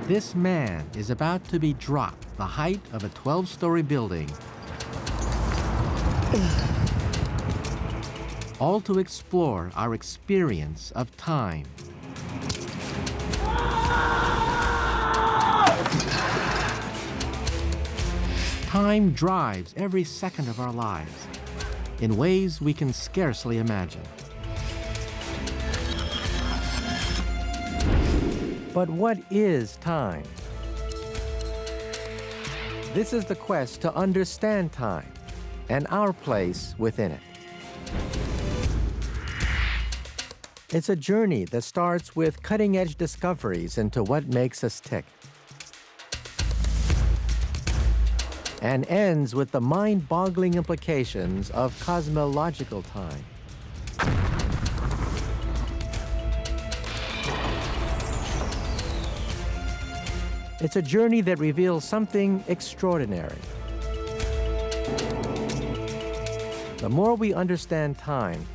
This man is about to be dropped the height of a 12-story building, all to explore our experience of time. Time drives every second of our lives in ways we can scarcely imagine. But what is time? This is the quest to understand time and our place within it. It's a journey that starts with cutting-edge discoveries into what makes us tick, and ends with the mind-boggling implications of cosmological time. It's a journey that reveals something extraordinary. The more we understand time,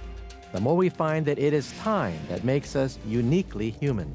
the more we find that it is time that makes us uniquely human.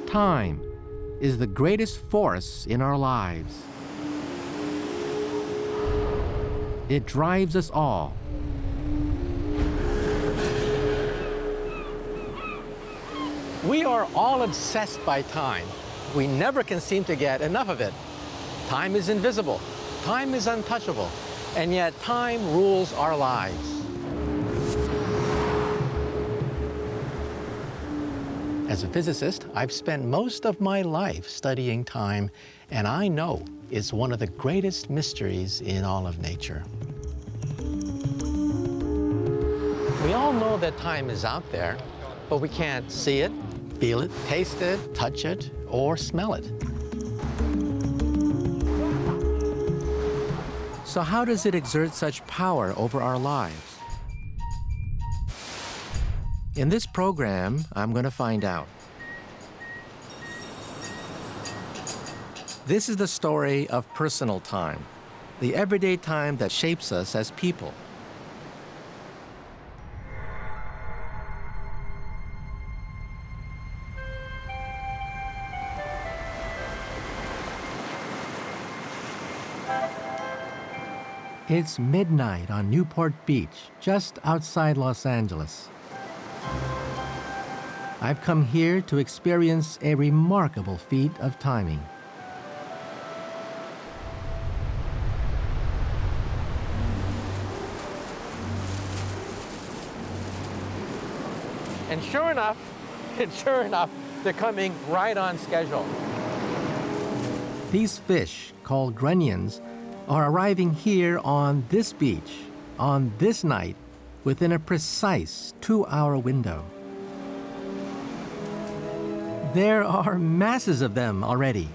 Time is the greatest force in our lives. It drives us all. We are all obsessed by time. We never can seem to get enough of it. Time is invisible. Time is untouchable. And yet time rules our lives. As a physicist, I've spent most of my life studying time, and I know it's one of the greatest mysteries in all of nature. We all know that time is out there, but we can't see it, feel it, taste it, touch it, or smell it. So how does it exert such power over our lives? In this program, I'm going to find out. This is the story of personal time, the everyday time that shapes us as people. It's midnight on Newport Beach, just outside Los Angeles. I've come here to experience a remarkable feat of timing. And sure enough, they're coming right on schedule. These fish, called grunions, are arriving here on this beach, on this night, within a precise 2-hour window. There are masses of them already.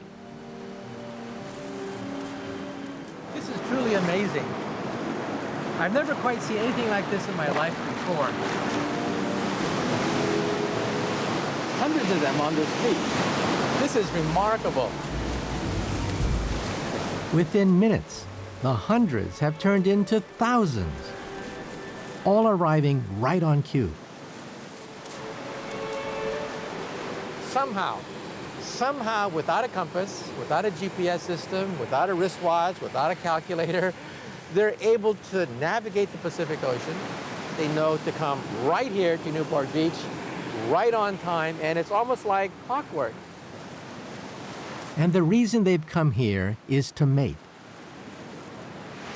This is truly amazing. I've never quite seen anything like this in my life before. Hundreds of them on this beach. This is remarkable. Within minutes, the hundreds have turned into thousands, all arriving right on cue. Somehow, without a compass, without a GPS system, without a wristwatch, without a calculator, they're able to navigate the Pacific Ocean. They know to come right here to Newport Beach, right on time, and it's almost like clockwork. And the reason they've come here is to mate.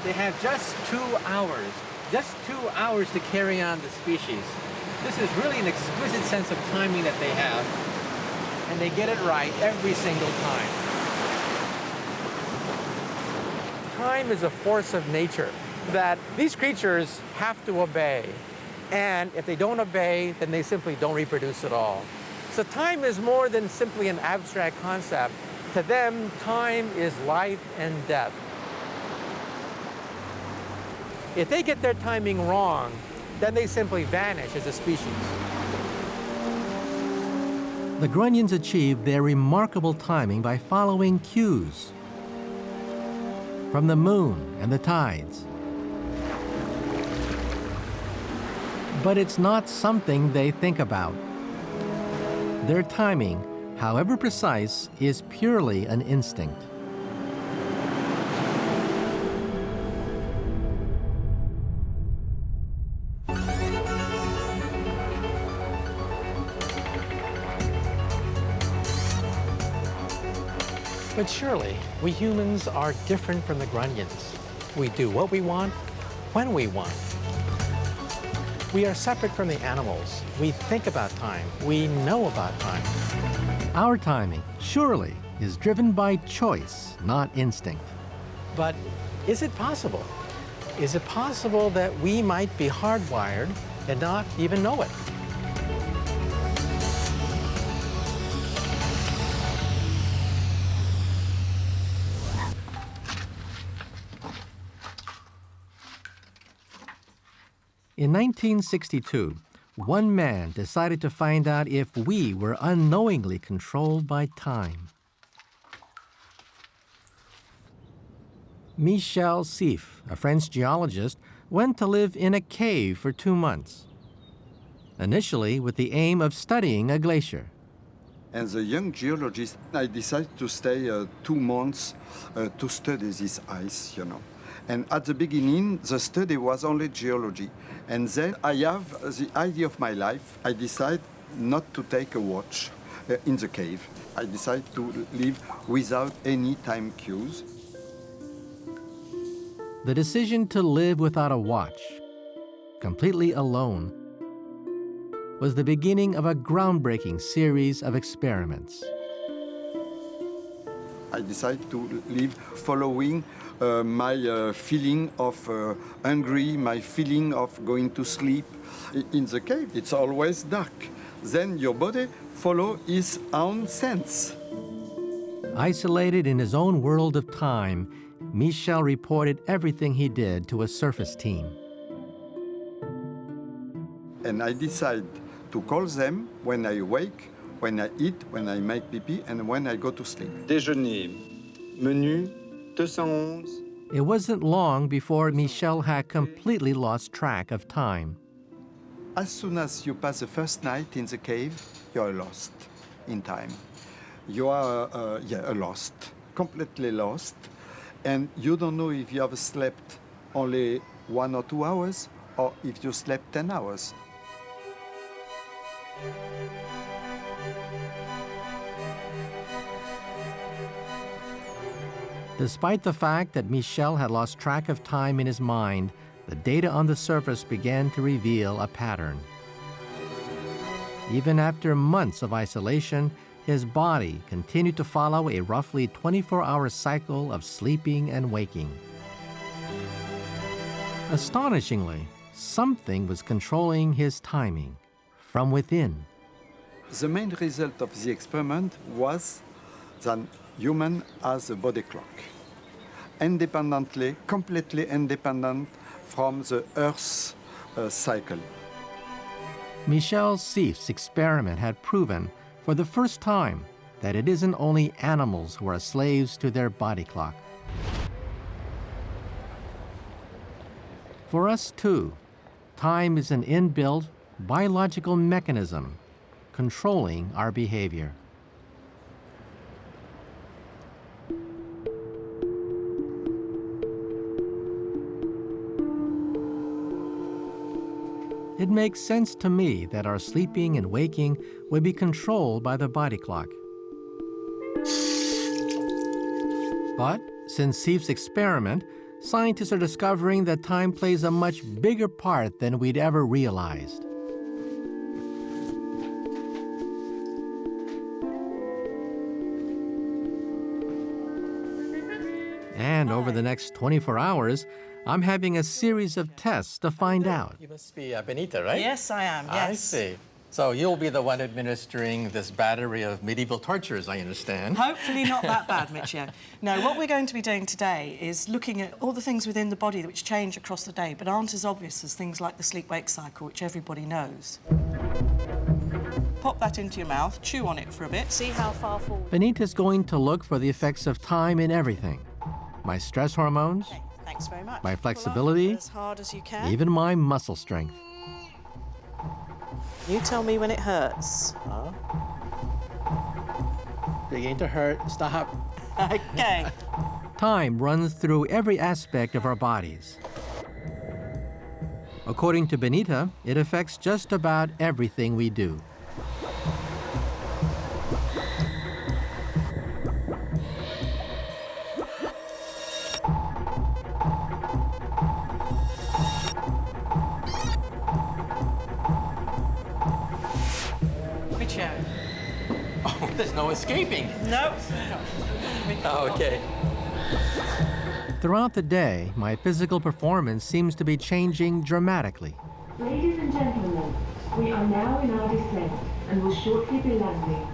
They have just 2 hours to carry on the species. This is really an exquisite sense of timing that they have, and they get it right every single time. Time is a force of nature. that these creatures have to obey. And if they don't obey, then they simply don't reproduce at all. So time is more than simply an abstract concept. To them, time is life and death. If they get their timing wrong, then they simply vanish as a species. The Grunions achieved their remarkable timing by following cues from the moon and the tides. But it's not something they think about. Their timing, however precise, is purely an instinct. But surely, we humans are different from the Grunions. We do what we want, when we want. We are separate from the animals. We think about time. We know about time. Our timing, surely, is driven by choice, not instinct. But is it possible? Is it possible that we might be hardwired and not even know it? In 1962, one man decided to find out if we were unknowingly controlled by time. Michio Kaku, a French geologist, went to live in a cave for 2 months, initially with the aim of studying a glacier. As a young geologist, I decided to stay 2 months to study this ice, you know. And at the beginning, the study was only geology. And then I have the idea of my life. I decided not to take a watch in the cave. I decided to live without any time cues. The decision to live without a watch, completely alone, was the beginning of a groundbreaking series of experiments. I decided to live following my feeling of hungry, my feeling of going to sleep. In the cave, it's always dark. Then your body follows its own sense. Isolated in his own world of time, Michel reported everything he did to a surface team. And I decide to call them when I wake, when I eat, when I make pee-pee, and when I go to sleep. Déjeuner, menu 211. It wasn't long before Michel had completely lost track of time. As soon as you pass the first night in the cave, you're lost in time. You are lost, completely lost. And you don't know if you have slept only 1 or 2 hours or if you slept 10 hours. Despite the fact that Michel had lost track of time in his mind, the data on the surface began to reveal a pattern. Even after months of isolation, his body continued to follow a roughly 24-hour cycle of sleeping and waking. Astonishingly, something was controlling his timing from within. The main result of the experiment was that human has a body clock, independently, completely independent from the Earth's cycle. Michel Kaku's experiment had proven for the first time that it isn't only animals who are slaves to their body clock. For us too, time is an inbuilt biological mechanism controlling our behavior. It makes sense to me that our sleeping and waking would be controlled by the body clock. But since Kaku's experiment, scientists are discovering that time plays a much bigger part than we'd ever realized. And over the next 24 hours, I'm having a series of tests to find out. You must be Benita, right? Yes, I am, I yes. see. So you'll be the one administering this battery of medieval tortures, I understand. Hopefully not that bad, Michio. No, what we're going to be doing today is looking at all the things within the body which change across the day but aren't as obvious as things like the sleep-wake cycle, which everybody knows. Pop that into your mouth, chew on it for a bit, see how far forward... Benita's going to look for the effects of time in everything. My stress hormones, Okay, thanks very much. my Pull up flexibility, as hard as you can. even my muscle strength. You tell me when it hurts. Beginning to hurt. Stop. Okay. Time runs through every aspect of our bodies. According to Benita, it affects just about everything we do. Michio. Oh, there's no escaping. No. Oh, okay. Throughout the day, my physical performance seems to be changing dramatically. Ladies and gentlemen, we are now in our descent and will shortly be landing.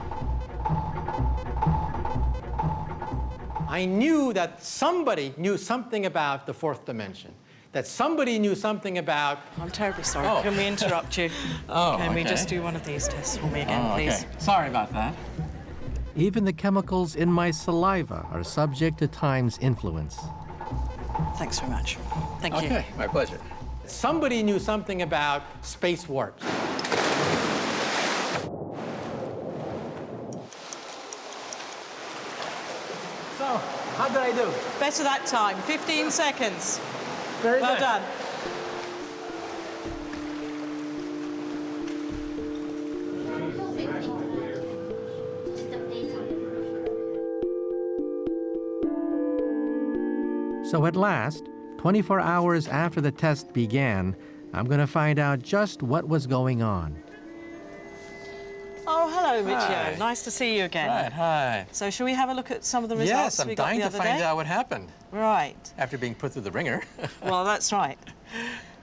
I knew that somebody knew something about the fourth dimension. That somebody knew something about... I'm terribly sorry. Oh. Can we interrupt you? Oh, Can we okay. just do one of these tests for me again, please? Sorry about that. Even the chemicals in my saliva are subject to time's influence. Thanks very much. Thank you. Okay, my pleasure. Somebody knew something about space warps. So, how did I do? Better that time. 15 seconds. Very Well good. done. So at last, 24 hours after the test began, I'm going to find out just what was going on. Oh, hello, Michio. Hi. Nice to see you again. Right, hi. So shall we have a look at some of the results Yes, I'm we got dying the to other find day? out what happened Right. after being put through the ringer. Well, that's right.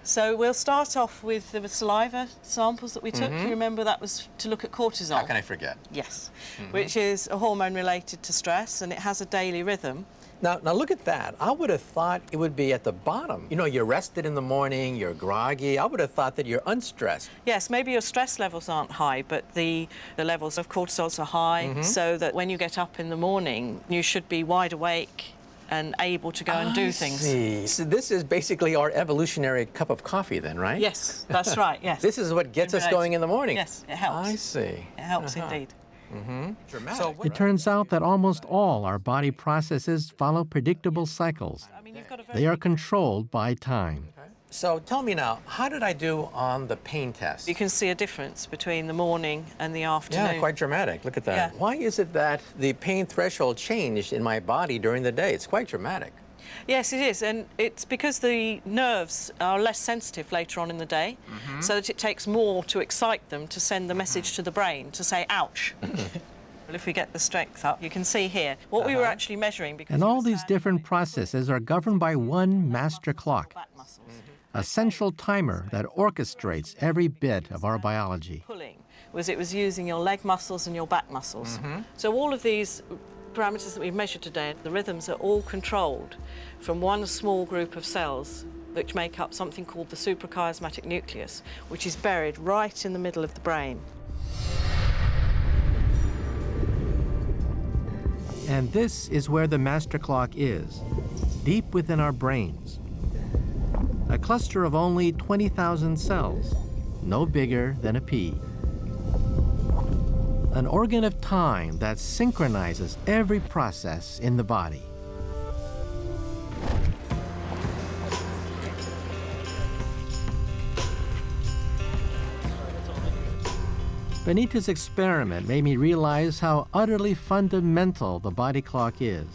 So we'll start off with the saliva samples that we took. You remember that was to look at cortisol? How can I forget? Yes, which is a hormone related to stress, and it has a daily rhythm. Now look at that. I would have thought it would be at the bottom. You know, you're rested in the morning, you're groggy. I would have thought that you're unstressed. Yes, maybe your stress levels aren't high, but the levels of cortisol are high, so that when you get up in the morning, you should be wide awake and able to go and do things. See. So this is basically our evolutionary cup of coffee then, right? Yes, that's right, yes. This is what gets us going in the morning. Yes, it helps. I see. It helps indeed. Dramatic. So It turns out that almost all our body processes follow predictable cycles. I mean, you've got a very They are controlled by time. So tell me now, how did I do on the pain test? You can see a difference between the morning and the afternoon. Yeah, quite dramatic. Look at that. Yeah. Why is it that the pain threshold changed in my body during the day? It's quite dramatic. Yes, it is, and it's because the nerves are less sensitive later on in the day, so that it takes more to excite them to send the message to the brain to say, ouch. Well, if we get the strength up, you can see here what we were actually measuring. Because And you all were these standing different on it, processes are governed by one master clock, back muscles. a central timer that orchestrates every bit of our biology. Pulling was it was using your leg muscles and your back muscles. So all of these parameters that we've measured today, the rhythms are all controlled from one small group of cells which make up something called the suprachiasmatic nucleus, which is buried right in the middle of the brain. And this is where the master clock is, deep within our brains. A cluster of only 20,000 cells, no bigger than a pea. An organ of time that synchronizes every process in the body. Benita's experiment made me realize how utterly fundamental the body clock is.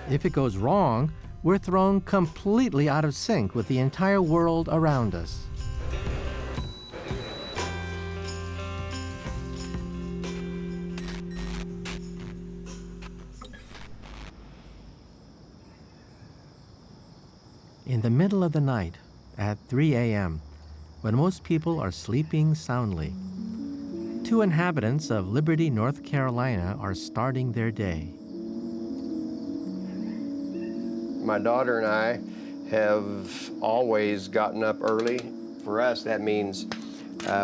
If it goes wrong, we're thrown completely out of sync with the entire world around us. In the middle of the night, at 3 a.m., when most people are sleeping soundly, two inhabitants of Liberty, North Carolina are starting their day. My daughter and I have always gotten up early. For us, that means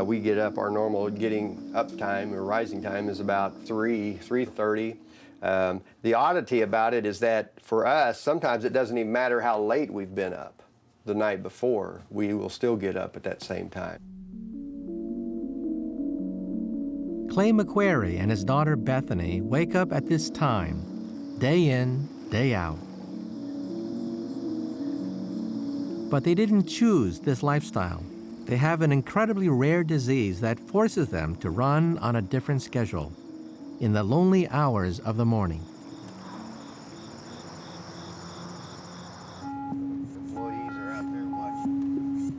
we get up, our normal getting up time or rising time is about 3:30. The oddity about it is that for us, sometimes it doesn't even matter how late we've been up the night before. We will still get up at that same time. Clay McQuarrie and his daughter Bethany wake up at this time, day in, day out. But they didn't choose this lifestyle. They have an incredibly rare disease that forces them to run on a different schedule in the lonely hours of the morning. Employees are out there watching.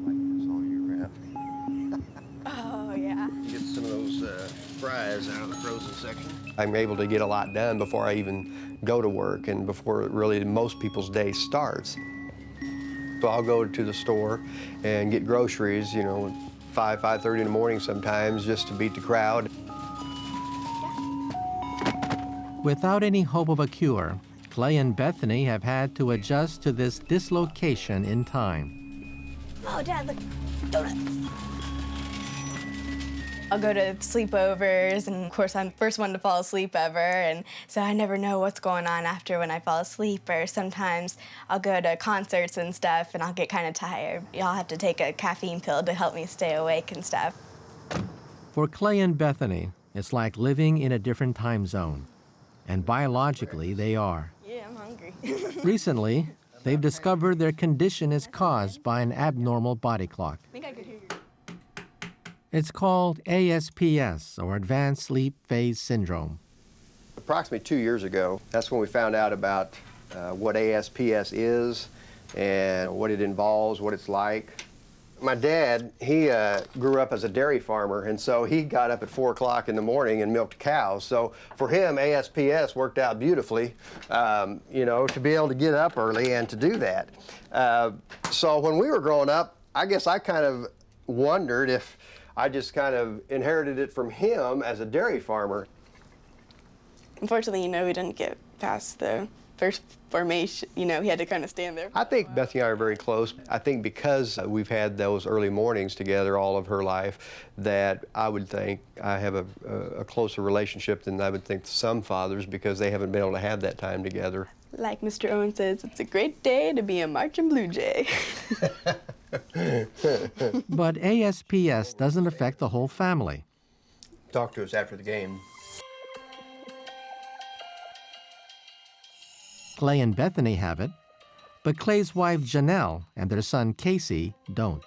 Like this all year round. Oh, yeah. Get some of those fries out of the frozen section. I'm able to get a lot done before I even go to work and before really most people's day starts. So I'll go to the store and get groceries, 5:30 in the morning sometimes just to beat the crowd. Without any hope of a cure, Clay and Bethany have had to adjust to this dislocation in time. Oh, Dad, look, donuts. I'll go to sleepovers, and of course, I'm the first one to fall asleep ever, and so I never know what's going on after when I fall asleep, or sometimes I'll go to concerts and stuff, and I'll get kind of tired. I'll have to take a caffeine pill to help me stay awake and stuff. For Clay and Bethany, it's like living in a different time zone, and biologically they are. Yeah, I'm hungry. Recently, they've discovered their condition is caused by an abnormal body clock. I think I could hear you. It's called ASPS, or Advanced Sleep Phase Syndrome. Approximately 2 years ago, that's when we found out about what ASPS is and what it involves, what it's like. My dad, he grew up as a dairy farmer, and so he got up at 4 o'clock in the morning and milked cows. So for him, ASPS worked out beautifully, to be able to get up early and to do that. So when we were growing up, I guess I kind of wondered if I just kind of inherited it from him as a dairy farmer. Unfortunately, we didn't get past the first formation. He had to kind of stand there. I think Bethany and I are very close. I think because we've had those early mornings together all of her life, that I would think I have a closer relationship than I would think some fathers, because they haven't been able to have that time together. Like Mr. Owen says, it's a great day to be a marching blue jay. But ASPS doesn't affect the whole family. Talk to us after the game. Clay and Bethany have it, but Clay's wife Janelle and their son Casey don't.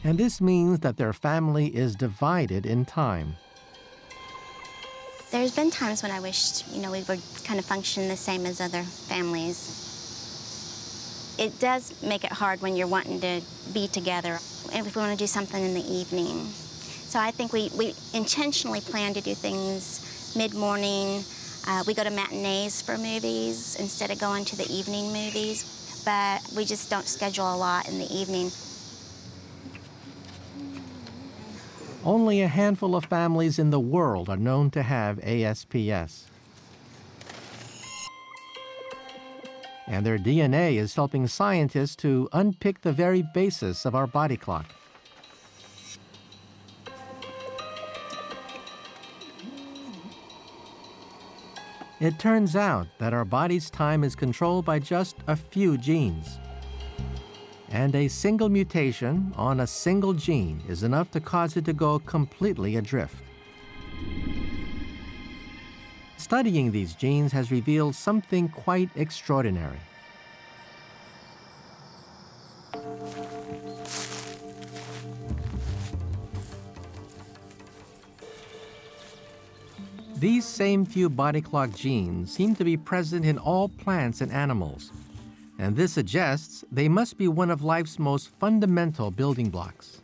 And this means that their family is divided in time. There's been times when I wished, we would kind of function the same as other families. It does make it hard when you're wanting to be together, and if we want to do something in the evening. So I think we intentionally plan to do things mid-morning. We go to matinees for movies instead of going to the evening movies, but we just don't schedule a lot in the evening. Only a handful of families in the world are known to have ASPS. And their DNA is helping scientists to unpick the very basis of our body clock. It turns out that our body's time is controlled by just a few genes. And a single mutation on a single gene is enough to cause it to go completely adrift. Studying these genes has revealed something quite extraordinary. These same few body clock genes seem to be present in all plants and animals, and this suggests they must be one of life's most fundamental building blocks.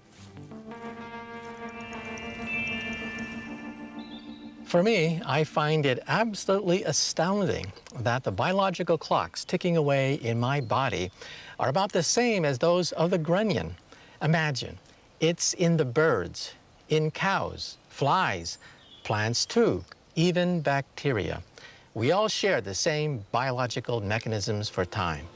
For me, I find it absolutely astounding that the biological clocks ticking away in my body are about the same as those of the grunion. Imagine, it's in the birds, in cows, flies, plants too, even bacteria. We all share the same biological mechanisms for time.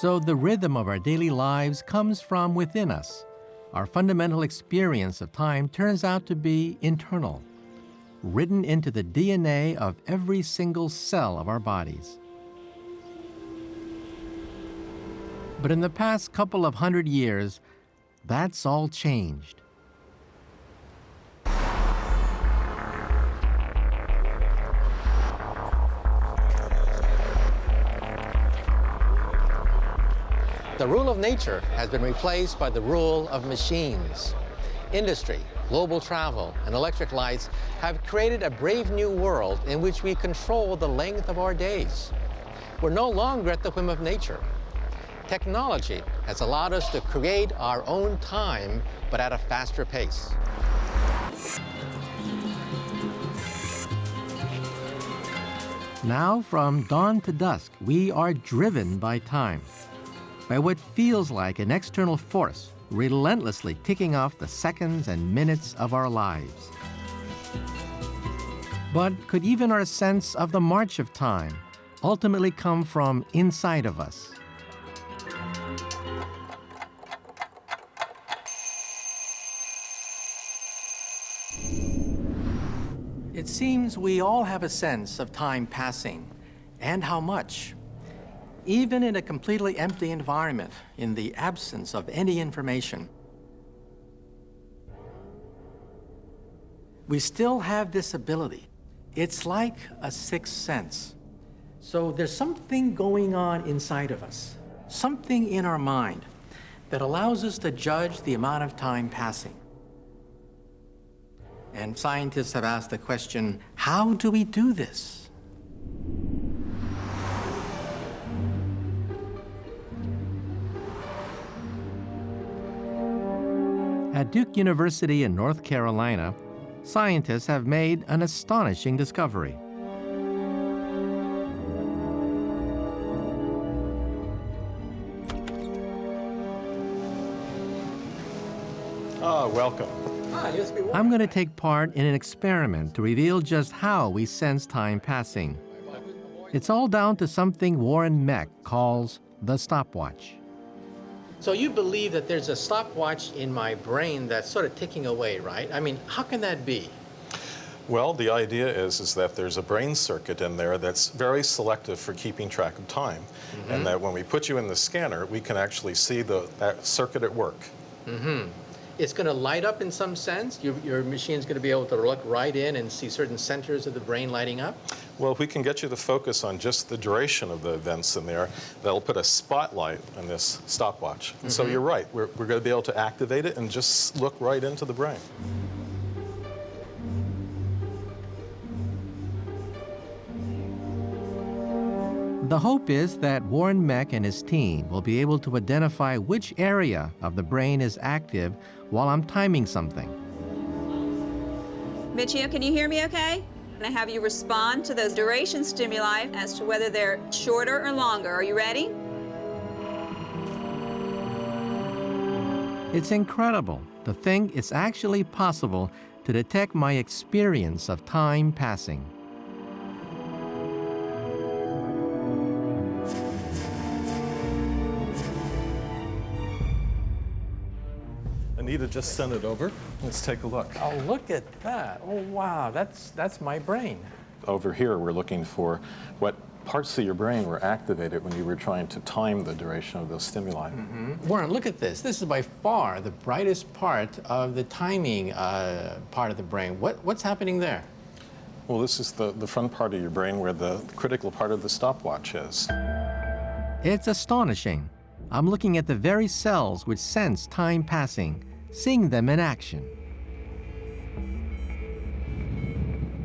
So the rhythm of our daily lives comes from within us. Our fundamental experience of time turns out to be internal, written into the DNA of every single cell of our bodies. But in the past couple of 100 years, that's all changed. The rule of nature has been replaced by the rule of machines. Industry, global travel, and electric lights have created a brave new world in which we control the length of our days. We're no longer at the whim of nature. Technology has allowed us to create our own time, but at a faster pace. Now, from dawn to dusk, we are driven by time, by what feels like an external force relentlessly ticking off the seconds and minutes of our lives. But could even our sense of the march of time ultimately come from inside of us? It seems we all have a sense of time passing, and how much. Even in a completely empty environment, in the absence of any information, we still have this ability. It's like a sixth sense. So there's something going on inside of us, something in our mind that allows us to judge the amount of time passing. And scientists have asked the question, how do we do this? At Duke University in North Carolina, scientists have made an astonishing discovery. Welcome. I'm going to take part in an experiment to reveal just how we sense time passing. It's all down to something Warren Meck calls the stopwatch. So you believe that there's a stopwatch in my brain that's sort of ticking away, right? I mean, how can that be? Well, the idea is that there's a brain circuit in there that's very selective for keeping track of time. And that when we put you in the scanner, we can actually see that circuit at work. It's going to light up in some sense? Your machine's going to be able to look right in and see certain centers of the brain lighting up? Well, if we can get you to focus on just the duration of the events in there, that'll put a spotlight on this stopwatch. And so you're right, we're going to be able to activate it and just look right into the brain. The hope is that Warren Meck and his team will be able to identify which area of the brain is active while I'm timing something. Michio, can you hear me okay? I'm going to have you respond to those duration stimuli as to whether they're shorter or longer. Are you ready? It's incredible to think it's actually possible to detect my experience of time passing. Anita just sent it over. Let's take a look. Oh, look at that. Oh, wow, that's my brain. Over here, we're looking for what parts of your brain were activated when you were trying to time the duration of those stimuli. Warren, look at this. This is by far the brightest part of the timing part of the brain. What's happening there? Well, this is the front part of your brain where the critical part of the stopwatch is. It's astonishing. I'm looking at the very cells which sense time passing, seeing them in action.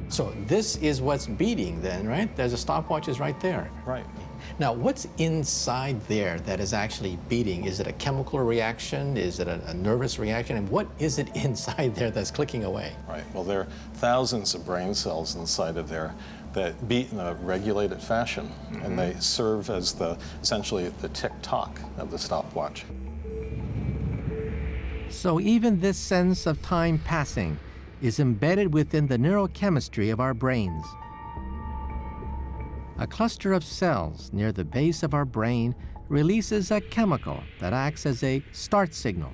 So this is what's beating then, right? There's a stopwatch is right there. Right. Now, what's inside there that is actually beating? Is it a chemical reaction? Is it a nervous reaction? And what is it inside there that's clicking away? Right. Well, there are thousands of brain cells inside of there that beat in a regulated fashion, and they serve as essentially the tick-tock of the stopwatch. So even this sense of time passing is embedded within the neurochemistry of our brains. A cluster of cells near the base of our brain releases a chemical that acts as a start signal.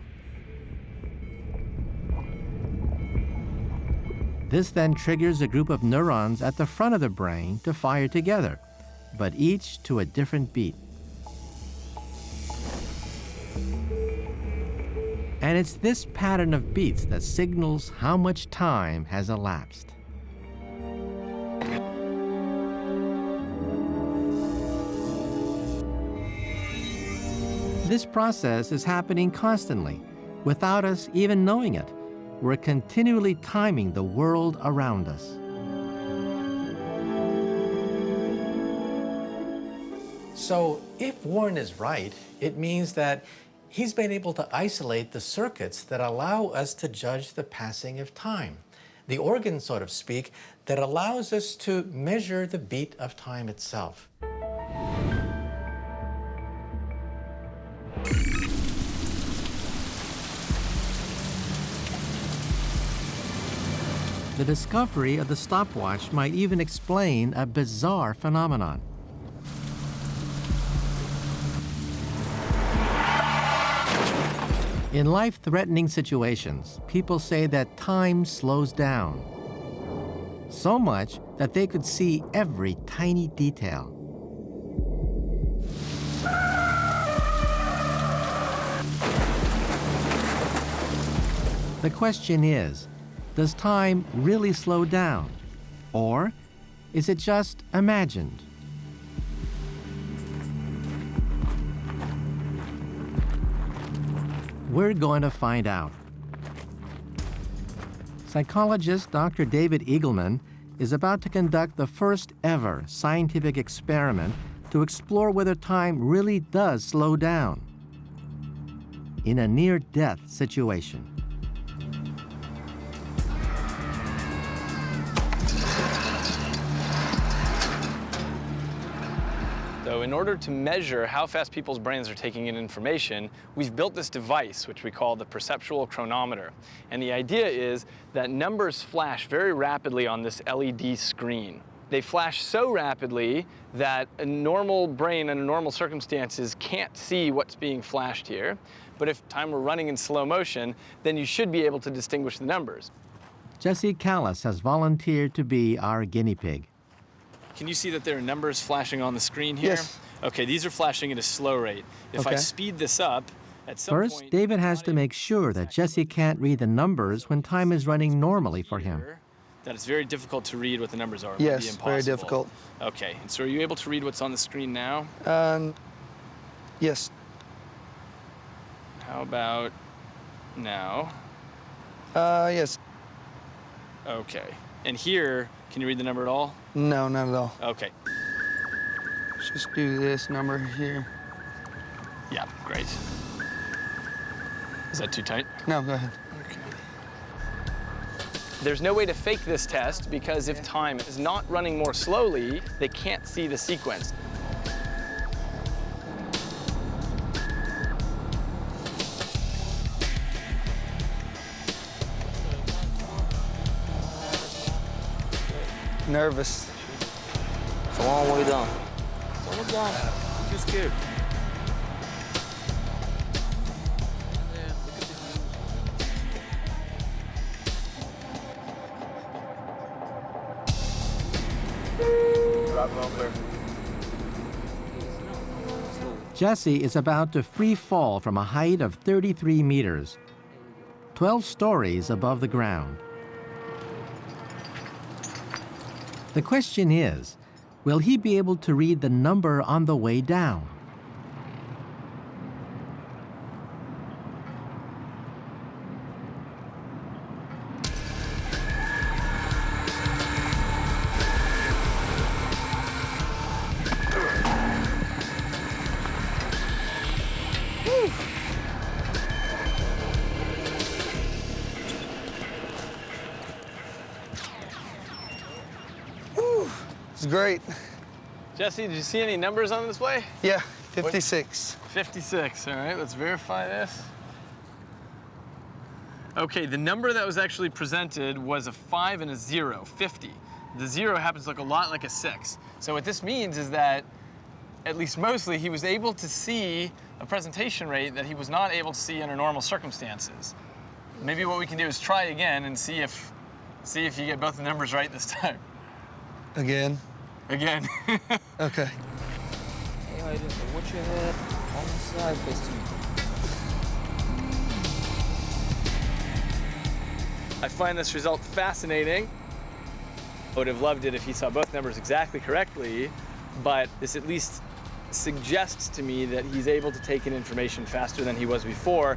This then triggers a group of neurons at the front of the brain to fire together, but each to a different beat. And it's this pattern of beats that signals how much time has elapsed. This process is happening constantly, without us even knowing it. We're continually timing the world around us. So if Warren is right, it means that he's been able to isolate the circuits that allow us to judge the passing of time. The organ, so to speak, that allows us to measure the beat of time itself. The discovery of the stopwatch might even explain a bizarre phenomenon. In life-threatening situations, people say that time slows down, so much that they could see every tiny detail. The question is, does time really slow down? Or is it just imagined? We're going to find out. Psychologist Dr. David Eagleman is about to conduct the first ever scientific experiment to explore whether time really does slow down in a near-death situation. So in order to measure how fast people's brains are taking in information, we've built this device, which we call the perceptual chronometer. And the idea is that numbers flash very rapidly on this LED screen. They flash so rapidly that a normal brain under normal circumstances can't see what's being flashed here. But if time were running in slow motion, then you should be able to distinguish the numbers. Jesse Callis has volunteered to be our guinea pig. Can you see that there are numbers flashing on the screen here? Yes. Okay, these are flashing at a slow rate. If I speed this up, at some First, point, David has to make sure that Jesse can't read the numbers when time is running normally for him. that it's very difficult to read what the numbers are. Yes, Maybe very impossible. difficult. Okay, and so are you able to read what's on the screen now? Yes. How about now? Yes. Okay. And here, can you read the number at all? No, not at all. Okay. Let's just do this number here. Yeah, great. Is that too tight? No, go ahead. Okay. There's no way to fake this test because if time is not running more slowly, they can't see the sequence. Nervous. It's a long way down. It's almost down. I'm too scared. Jesse is about to free fall from a height of 33 meters, 12 stories above the ground. The question is, will he be able to read the number on the way down? It's great. Jesse, did you see any numbers on the display? Yeah, 56. 56, all right, let's verify this. Okay, the number that was actually presented was a 5 and a 0, 50. The 0 happens to look a lot like a 6. So what this means is that, at least mostly, he was able to see a presentation rate that he was not able to see under normal circumstances. Maybe what we can do is try again and see if you get both the numbers right this time. Again? Again. Okay. Hey, Hayden, so watch your head on the side face to me. I find this result fascinating. I would have loved it if he saw both numbers exactly correctly, but this at least suggests to me that he's able to take in information faster than he was before.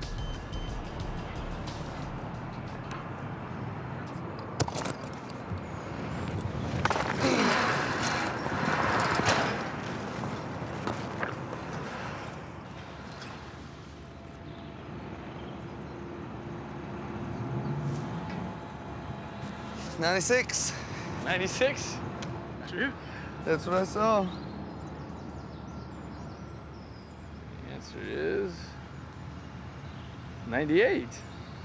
'96. 96? True? That's what I saw. The answer is 98.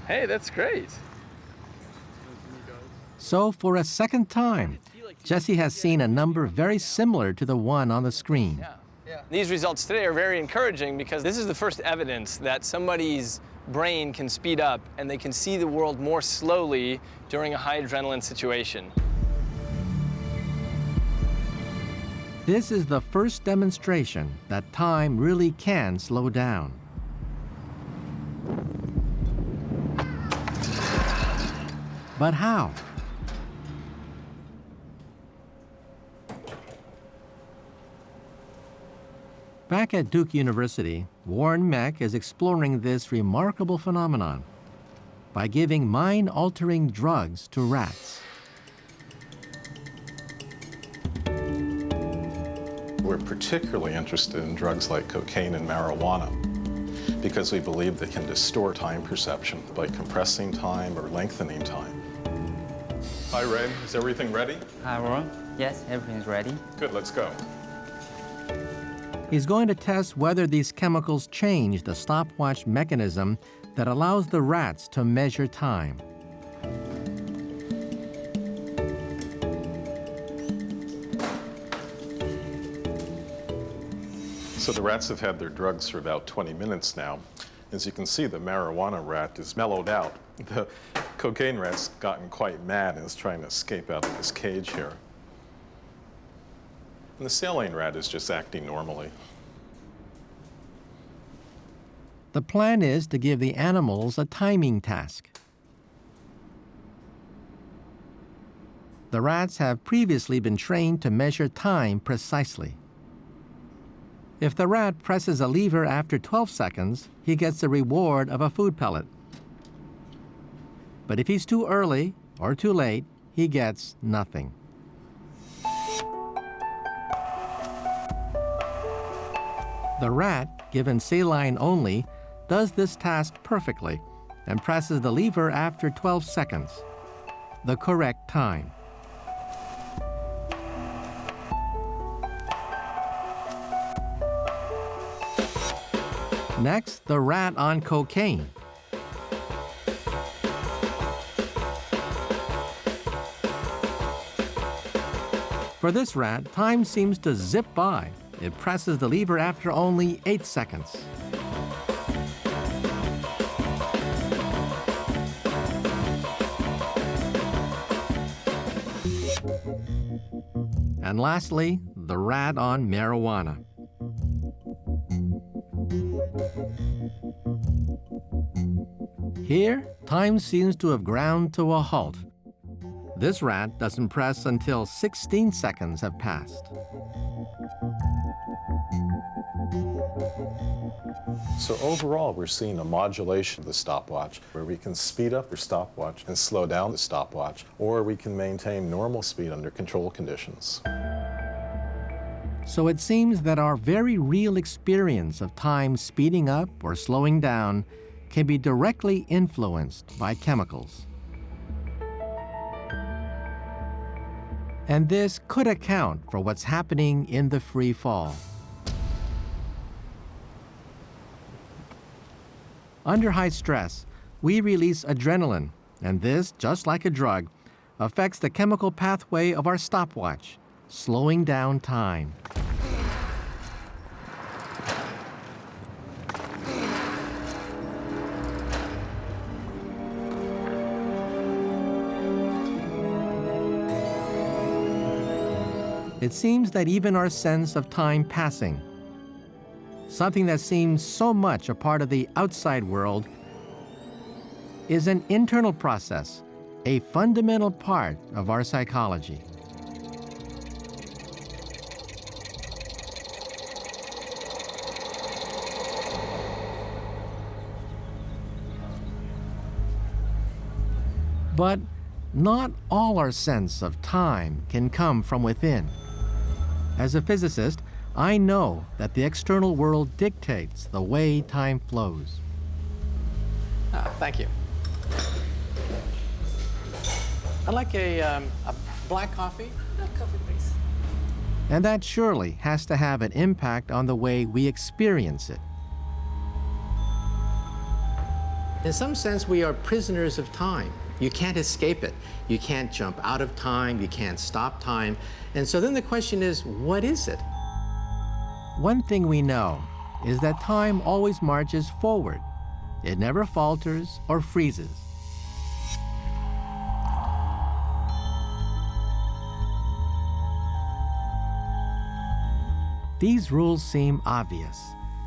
Hey, that's great. So for a second time, Jesse has seen a number very similar to the one on the screen. These results today are very encouraging because this is the first evidence that somebody's brain can speed up and they can see the world more slowly during a high adrenaline situation. This is the first demonstration that time really can slow down. But how? Back at Duke University, Warren Meck is exploring this remarkable phenomenon by giving mind-altering drugs to rats. We're particularly interested in drugs like cocaine and marijuana because we believe they can distort time perception by compressing time or lengthening time. Hi, Ray. Is everything ready? Hi, Ron. Yes, everything's ready. Good, let's go. He's going to test whether these chemicals change the stopwatch mechanism that allows the rats to measure time. So the rats have had their drugs for about 20 minutes now. As you can see, the marijuana rat is mellowed out. The cocaine rat's gotten quite mad and is trying to escape out of this cage here. And the saline rat is just acting normally. The plan is to give the animals a timing task. The rats have previously been trained to measure time precisely. If the rat presses a lever after 12 seconds, he gets the reward of a food pellet. But if he's too early or too late, he gets nothing. The rat, given saline only, does this task perfectly and presses the lever after 12 seconds, the correct time. Next, the rat on cocaine. For this rat, time seems to zip by. It presses the lever after only 8 seconds. And lastly, the rat on marijuana. Here, time seems to have ground to a halt. This rat doesn't press until 16 seconds have passed. So overall, we're seeing a modulation of the stopwatch where we can speed up the stopwatch and slow down the stopwatch, or we can maintain normal speed under control conditions. So it seems that our very real experience of time speeding up or slowing down can be directly influenced by chemicals. And this could account for what's happening in the free fall. Under high stress, we release adrenaline, and this, just like a drug, affects the chemical pathway of our stopwatch, slowing down time. It seems that even our sense of time passing, something that seems so much a part of the outside world, is an internal process, a fundamental part of our psychology. But not all our sense of time can come from within. As a physicist, I know that the external world dictates the way time flows. Thank you. I'd like a black coffee. Black coffee, please. And that surely has to have an impact on the way we experience it. In some sense, we are prisoners of time. You can't escape it. You can't jump out of time. You can't stop time. And so then the question is, what is it? One thing we know is that time always marches forward. It never falters or freezes. These rules seem obvious,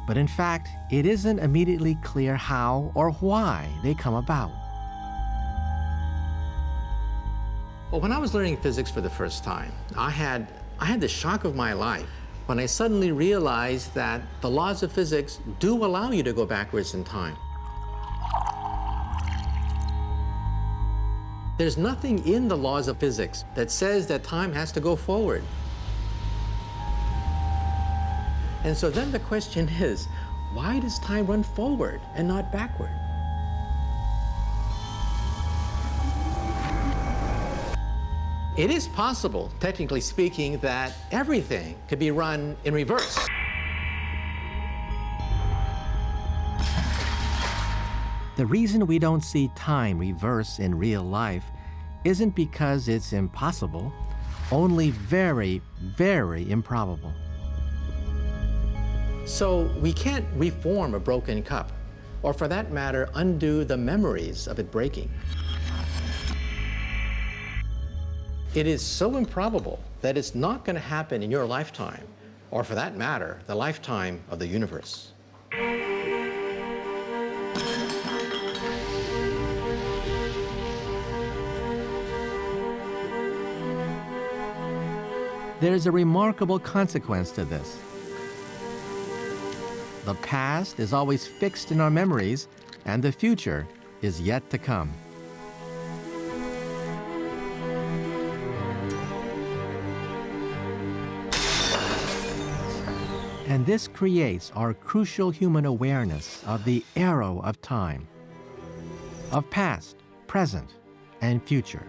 but in fact, it isn't immediately clear how or why they come about. Well, when I was learning physics for the first time, I had the shock of my life when I suddenly realized that the laws of physics do allow you to go backwards in time. There's nothing in the laws of physics that says that time has to go forward. And so then the question is, why does time run forward and not backward? It is possible, technically speaking, that everything could be run in reverse. The reason we don't see time reverse in real life isn't because it's impossible, only very, very improbable. So we can't reform a broken cup, or for that matter, undo the memories of it breaking. It is so improbable that it's not going to happen in your lifetime, or for that matter, the lifetime of the universe. There's a remarkable consequence to this. The past is always fixed in our memories, and the future is yet to come. And this creates our crucial human awareness of the arrow of time, of past, present, and future.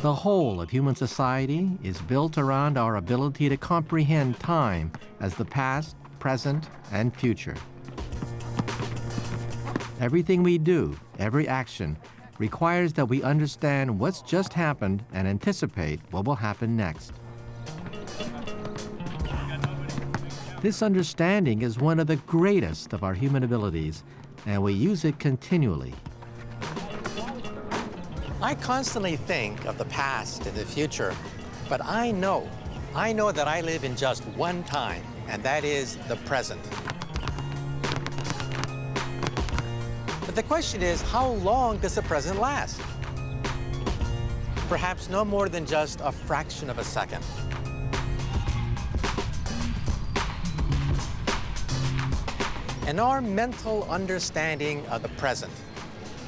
The whole of human society is built around our ability to comprehend time as the past, present, and future. Everything we do, every action, requires that we understand what's just happened and anticipate what will happen next. This understanding is one of the greatest of our human abilities, and we use it continually. I constantly think of the past and the future, but I know that I live in just one time, and that is the present. But the question is, how long does the present last? Perhaps no more than just a fraction of a second. In our mental understanding of the present,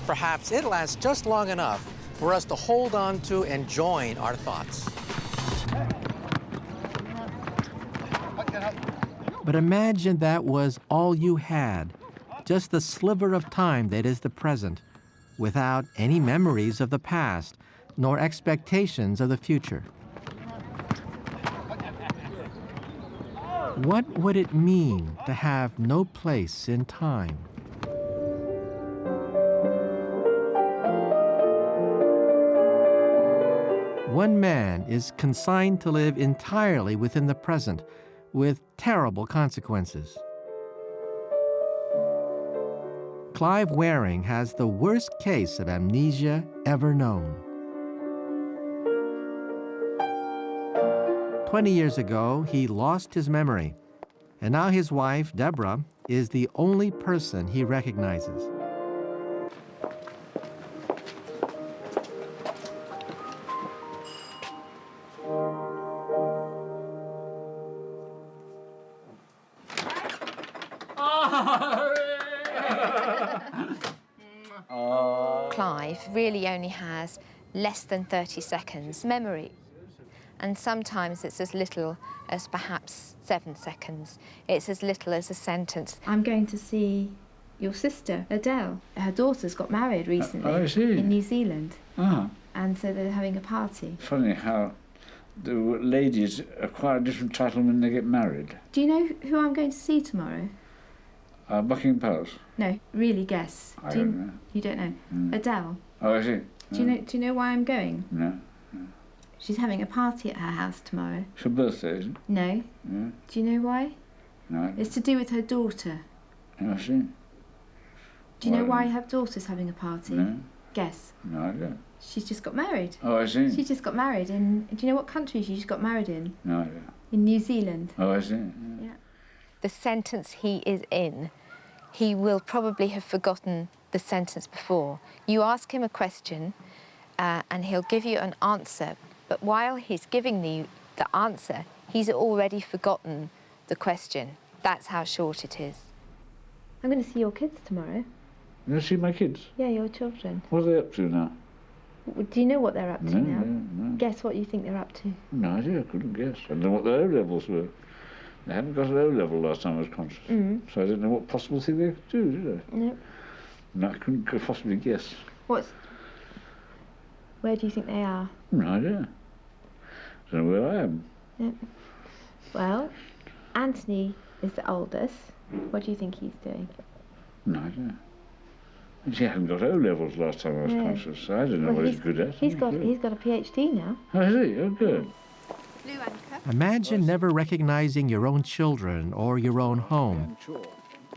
perhaps it lasts just long enough for us to hold on to and join our thoughts. But imagine that was all you had, just the sliver of time that is the present, without any memories of the past, nor expectations of the future. What would it mean to have no place in time? One man is consigned to live entirely within the present, with terrible consequences. Clive Waring has the worst case of amnesia ever known. 20 years ago, he lost his memory, and now his wife, Deborah, is the only person he recognizes. Clive really only has less than 30 seconds memory. And sometimes it's as little as perhaps 7 seconds. It's as little as a sentence. I'm going to see your sister, Adele. Her daughter's got married recently I see. in New Zealand. Ah. And so they're having a party. Funny how the ladies acquire a different title when they get married. Do you know who I'm going to see tomorrow? Buckingham Palace. No, really guess. I don't know. You don't know? Adele. Oh, I see. Do you know why I'm going? No. She's having a party at her house tomorrow. It's her birthday, isn't it? No. Yeah. Do you know why? No. It's to do with her daughter. Oh, I see. Do you know why her daughter's having a party? No. Guess. No, I don't. She's just got married. Oh, I see. She just got married in... Do you know what country she just got married in? No, I don't. In New Zealand. Oh, I see. Yeah. The sentence he is in, he will probably have forgotten the sentence before. You ask him a question and he'll give you an answer, but while he's giving you the answer, he's already forgotten the question. That's how short it is. I'm going to see your kids tomorrow. You want to see my kids? Yeah, your children. What are they up to now? Do you know what they're up to now? No. Guess what you think they're up to. No idea, I couldn't guess. I don't know what their O-levels were. They hadn't got an O-level last time I was conscious. So I didn't know what possible thing they could do, did I? No. No, I couldn't possibly guess. Where do you think they are? No idea. I don't know where I am. No. Well, Anthony is the oldest. What do you think he's doing? No idea. She hadn't got O-levels last time I was conscious, so I don't know what he's good at. He's got a PhD now. Oh, is he? Oh, good. Imagine never recognizing your own children or your own home,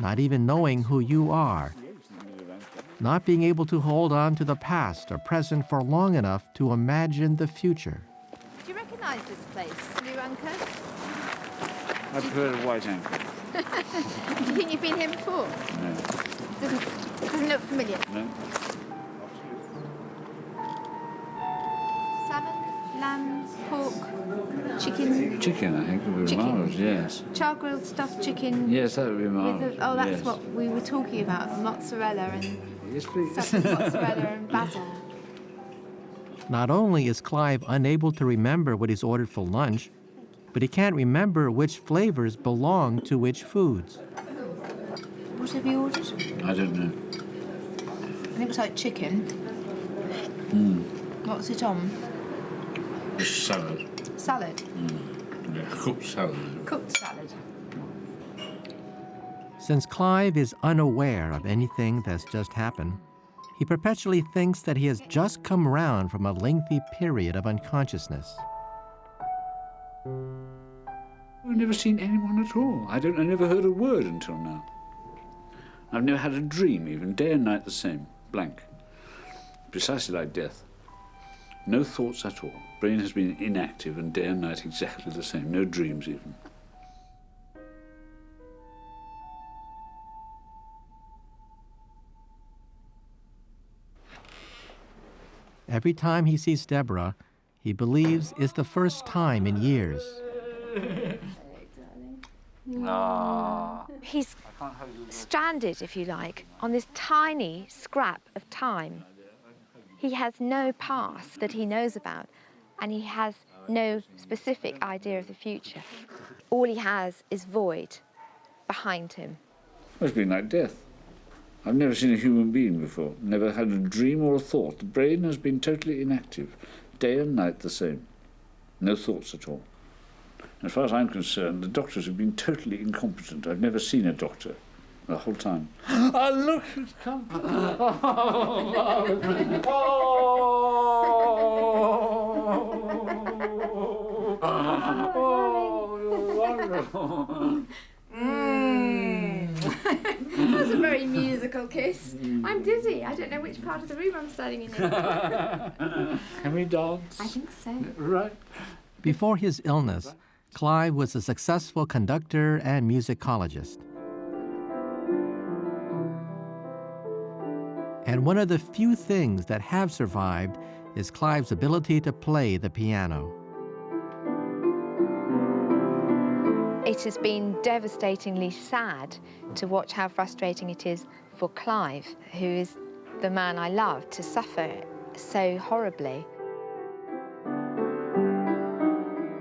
not even knowing who you are, not being able to hold on to the past or present for long enough to imagine the future. Do you recognise this place, Blue Anchor? I prefer the White Anchor. Do you think you've been here before? No. Doesn't look familiar. No. Salmon, lamb, pork, chicken. Chicken, I think, would be marvellous, yes. Char-grilled stuffed chicken. Yes, that would be marvellous. That's yes. what we were talking about, mozzarella and yes, please. mozzarella and basil. Not only is Clive unable to remember what he's ordered for lunch, but he can't remember which flavors belong to which foods. What have you ordered? I don't know. I think it was like chicken. What's it on? Salad. Salad. Yeah, cooked salad. Cooked salad. Since Clive is unaware of anything that's just happened, he perpetually thinks that he has just come round from a lengthy period of unconsciousness. I've never seen anyone at all. I never heard a word until now. I've never had a dream, even day and night the same, blank. Precisely like death. No thoughts at all. Brain has been inactive and day and night exactly the same. No dreams even. Every time he sees Deborah, he believes it's the first time in years. He's stranded, if you like, on this tiny scrap of time. He has no past that he knows about, and he has no specific idea of the future. All he has is void behind him. Must be like death. I've never seen a human being before, never had a dream or a thought. The brain has been totally inactive, day and night the same. No thoughts at all. As far as I'm concerned, the doctors have been totally incompetent. I've never seen a doctor the whole time. Oh, look, it's come. Oh, you're wonderful. That was a very musical kiss. I'm dizzy. I don't know which part of the room I'm standing in anymore. Can we dance? I think so. Right. Before his illness, Clive was a successful conductor and musicologist. And one of the few things that have survived is Clive's ability to play the piano. It has been devastatingly sad to watch how frustrating it is for Clive, who is the man I love, to suffer so horribly.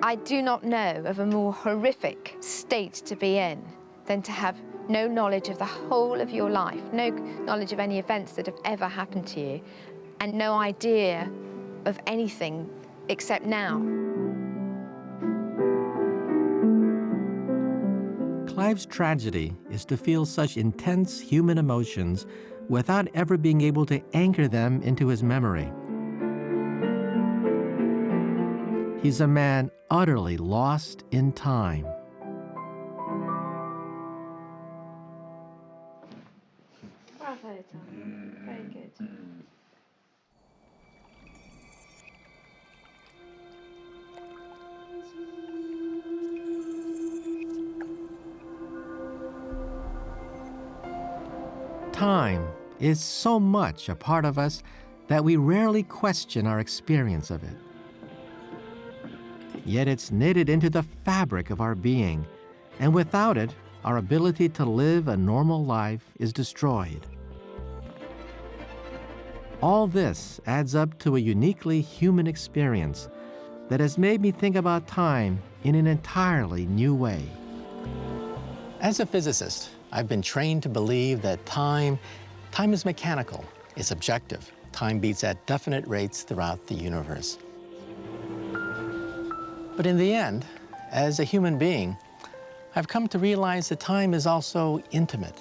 I do not know of a more horrific state to be in than to have no knowledge of the whole of your life, no knowledge of any events that have ever happened to you, and no idea of anything except now. Clive's tragedy is to feel such intense human emotions without ever being able to anchor them into his memory. He's a man utterly lost in time. Bravo, Tom. Very good. Time is so much a part of us that we rarely question our experience of it. Yet it's knitted into the fabric of our being, and without it, our ability to live a normal life is destroyed. All this adds up to a uniquely human experience that has made me think about time in an entirely new way. As a physicist, I've been trained to believe that time is mechanical, it's objective. Time beats at definite rates throughout the universe. But in the end, as a human being, I've come to realize that time is also intimate.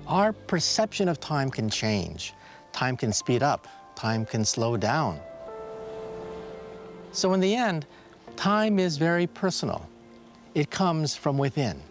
Our perception of time can change. Time can speed up, time can slow down. So in the end, time is very personal. It comes from within.